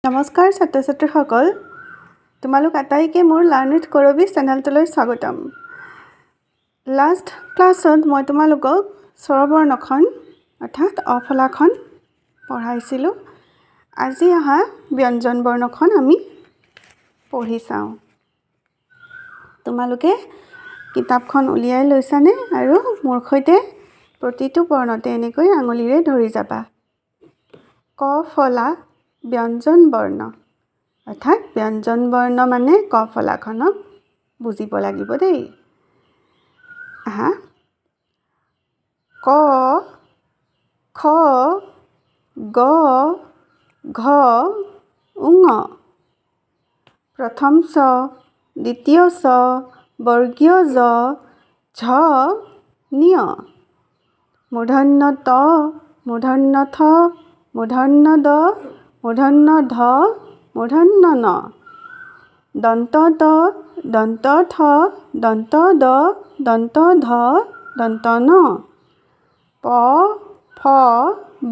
নমস্কাৰ ছাত্ৰ ছাত্ৰীসকল, তোমালোক আটাইকে মোৰ লাৰ্ণ উইথ কৰবী চেনেলটোলৈ স্বাগতম। লাষ্ট ক্লাছত মই তোমালোকক স্বৰবৰ্ণখন অৰ্থাৎ অফলাখন পঢ়াইছিলোঁ। আজি অহা ব্যঞ্জন বৰ্ণখন আমি পঢ়ি চাওঁ। তোমালোকে কিতাপখন উলিয়াই লৈছানে? আৰু মোৰ সৈতে প্ৰতিটো বৰ্ণতে এনেকৈ আঙুলিৰে ধৰি যাবা। ক ফলা ব্যঞ্জন বৰ্ণ, অৰ্থাৎ ব্যঞ্জন বৰ্ণ মানে ক ফলাখনক বুজিব লাগিব দেই। আহা, ক, খ, গ, ঘ, ঙ। প্ৰথম চ, দ্বিতীয় চ, বৰ্গীয় জ, ঝ, ঞ। মূৰ্ধন্য ত, মূৰ্ধন্য থ, মূৰ্ধন্য দ, মূৰ্ধন্য ধ, মূৰ্ধন্য ণ। দন্ত ত, দন্ত থ, দন্ত দ, দন্ত ধ, দন্ত ন। প, ফ,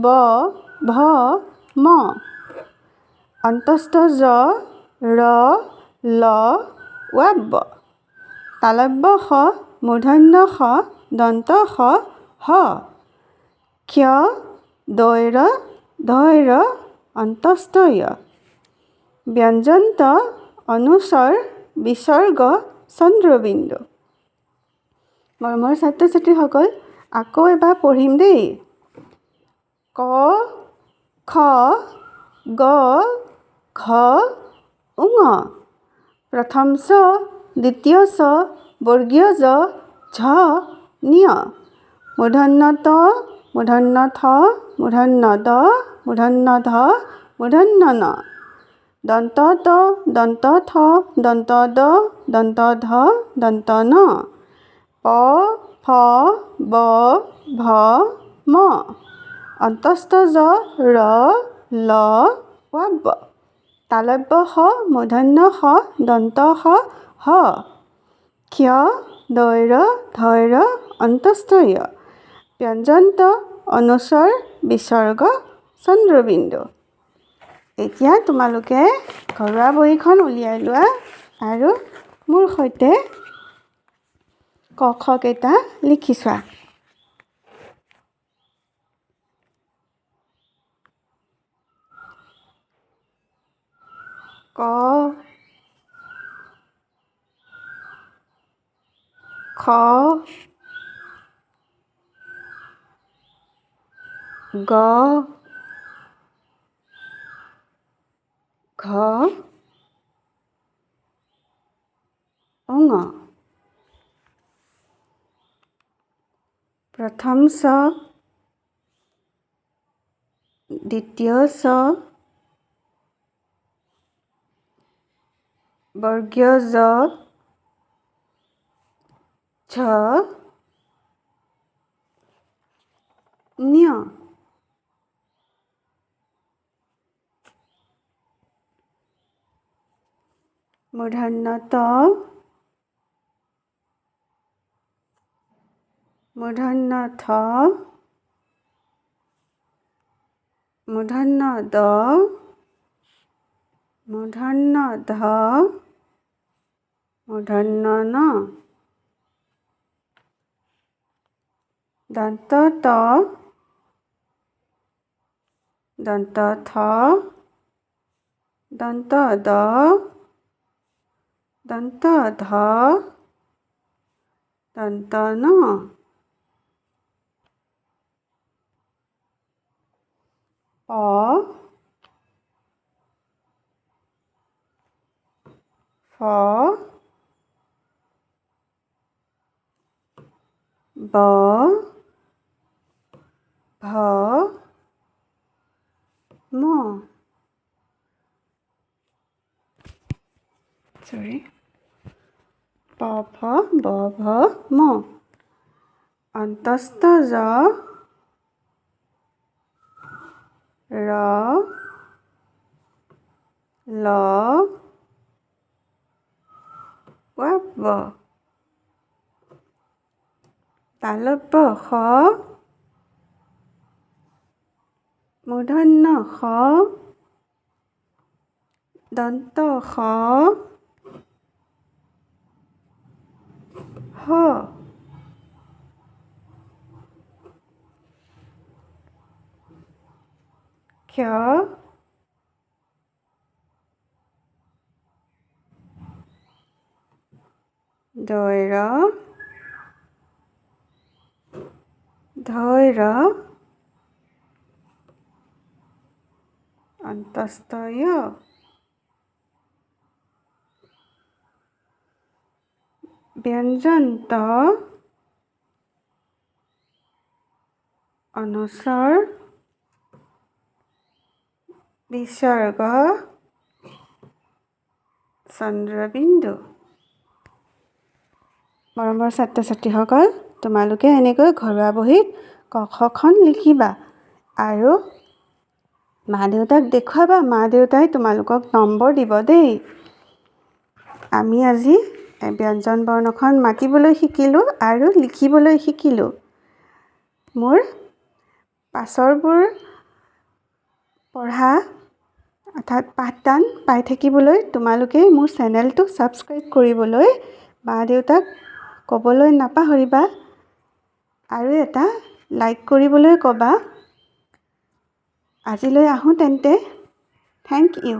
ব, ভ, ম। অন্তস্থ জ, ৰ, ল, ৱ। তালব্য শ, মূৰ্ধন্য ষ, দন্ত স, হ। ক্ষ, দৈৰ, ধৈৰ, অন্তস্থ য়। ব্যঞ্জন্ত অনুস্বৰ বিসৰ্গ চন্দ্ৰবিন্দু। মৰমৰ ছাত্ৰ ছাত্ৰীসকল, আকৌ এবাৰ পঢ়িম দেই। ক, খ, গ, ঘ, ঙ। প্ৰথম চ, দ্বিতীয় চ, বৰ্গীয় জ, ঝ, ঞ। মূৰ্ধন্য ত, মূৰ্ধন্য থ, মূৰ্ধন্য দ, মূৰ্ধন্য ধ, মূৰ্ধন্য ণ। দন্ত ত, দন্ত থ, দন্ত দ, দন্ত ধ, দন্ত ন। প, ফ, ব, ভ, ম। অন্তস্থ জ, ৰ, ল, ৱ। তালব্য শ, মূৰ্ধন্য ষ, দন্ত স, হ। ক্ষ, দৈৰ, ধৈৰ, অন্তস্থ য়। ব্যঞ্জন্ত অনুস্বৰ বিসৰ্গ চন্দ্ৰবিন্দু। এতিয়া তোমালোকে ঘৰুৱা বহীখন উলিয়াই লোৱা আৰু মোৰ সৈতে ক খ কেইটা লিখি চোৱা। ক, খ, গ, ঘ, ঙ। প্ৰথম চ, দ্বিতীয় চ, বৰ্গীয় জ, ঝ, ঞ। মূৰ্ধন্য ত, মূৰ্ধন্য থ, মূৰ্ধন্য দ, মূৰ্ধন্য ধ, মূৰ্ধন্য ন। দন্ত ত, দন্ত থ, দন্ত দ, দন্ত ধ, দন্ত ন। প, ফ, ব, ভ, ম। প, ফ, ব, ভ, ম। অন্তস্থ জ, ৰ, ল, ৱ। তালব্য শ, মূৰ্ধন্য ষ, দন্ত স হ ক্ষ দৈৰ ধৈৰ অন্তস্থ য় ব্যঞ্জন্ত অনুস্বৰ বিসৰ্গ চন্দ্ৰবিন্দু। মৰমৰ ছাত্ৰ ছাত্ৰীসকল, তোমালোকে এনেকৈ ঘৰুৱা বহীত ক খ খন লিখিবা আৰু মা দেউতাক দেখুৱাবা। মা দেউতাই তোমালোকক নম্বৰ দিব দেই। আমি আজি ব্যঞ্জন বৰ্ণখন মাতিবলৈ শিকিলোঁ আৰু লিখিবলৈ শিকিলোঁ। মোৰ পাছৰবোৰ পঢ়া অৰ্থাৎ পাঠদান পাই থাকিবলৈ তোমালোকে মোৰ চেনেলটো ছাবস্ক্ৰাইব কৰিবলৈ মা দেউতাক ক'বলৈ নাপাহৰিবা আৰু এটা লাইক কৰিবলৈ ক'বা। আজিলৈ আহোঁ তেন্তে। Thank U.